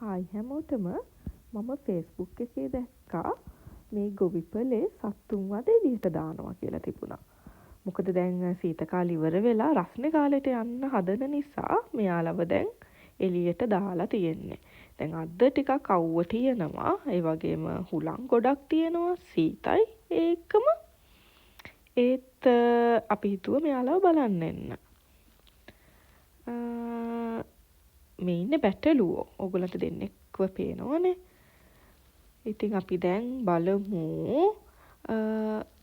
Hi හැමෝටම මම Facebook එකේ දැක්කා මේ ගොවිපලේ සත්තුන්ව එළියට දානවා කියලා තිබුණා. මොකද දැන් සීත කාලේ ඉවර වෙලා රස්නේ කාලෙට යන්න හදන නිසා මෙයාලව දැන් එළියට දාලා තියෙන්නේ. දැන් අද ටිකක් අවුව තියෙනවා. ඒ වගේම හුලං ගොඩක් තියෙනවා. සීතයි ඒකම. ඒත් අපි හිතුව මෙයාලව බලන්න එන්න. මේ ඉන්නේ බැටළුවෝ. ඕගොල්ලන්ට දෙන්නෙක්ව පේනවනේ. ඉතින් අපි දැන් බලමු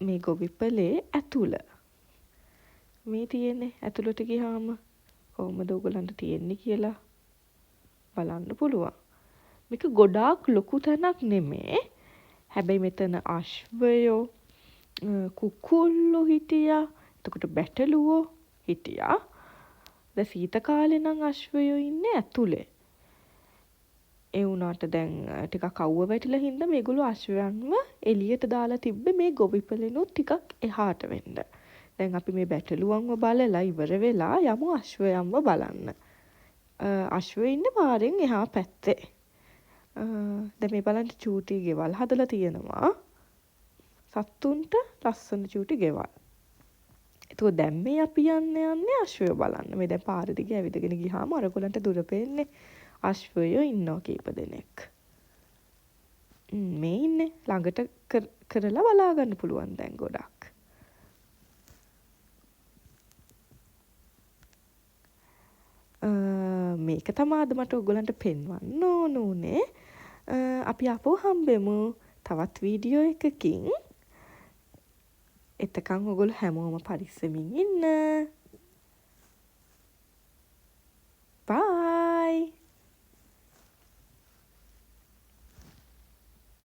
මේ ගොවිපලේ ඇතුළ. මේ තියෙන්නේ ඇතුළට ගියාම කොහොමද ඕගොල්ලන්ට තියෙන්නේ කියලා බලන්න පුළුවන්. මේක ගොඩාක් ලොකු තැනක් නෙමේ. හැබැයි මෙතන අශ්වයෝ කුකුල්ලෝ හිටියා. එතකොට බැටළුවෝ හිටියා. දැන් සීත කාලේ නම් අශ්වයෝ ඉන්නේ ඇතුලේ. ඒ වුණාට දැන් ටිකක් අවුව වැටිලා හින්දා මේගොල්ලෝ අශ්වයන්ව එළියට දාලා තිබ්බේ මේ ගොවිපලෙනුත් ටිකක් එහාට වෙන්න. දැන් අපි මේ බැටළුවන්ව බලලා ඉවර වෙලා යමු අශ්වයන්ව බලන්න. අශ්වයෝ ඉන්නේ පාරෙන් එහා පැත්තේ. දැන් මේ බලන්න චූටි ගෙවල් හදලා තියෙනවා. සත්තුන්ට ලස්සන චූටි ගෙවල්. එතකොට දැන් මේ අපි යන්නේ අශ්වයෝ බලන්න. මේ දැන් පාර දිගේ ඇවිදගෙන ගියාම අරගොල්ලන්ට දුර පේන්නේ අශ්වයෝ ඉන්නවා කීප දෙනෙක්. මේ ඉන්නේ ළඟට කරලා බලා ගන්න පුළුවන් දැන් ගොඩක්. මේක තමයි අද මට ඔයගොල්ලන්ට පෙන්වන්න ඕන උනේ. අපි ආපහු හම්බෙමු තවත් වීඩියෝ එකකින්. එතකන් ඔයගොල්ලෝ හැමෝම පරිස්සමින් ඉන්න. Bye.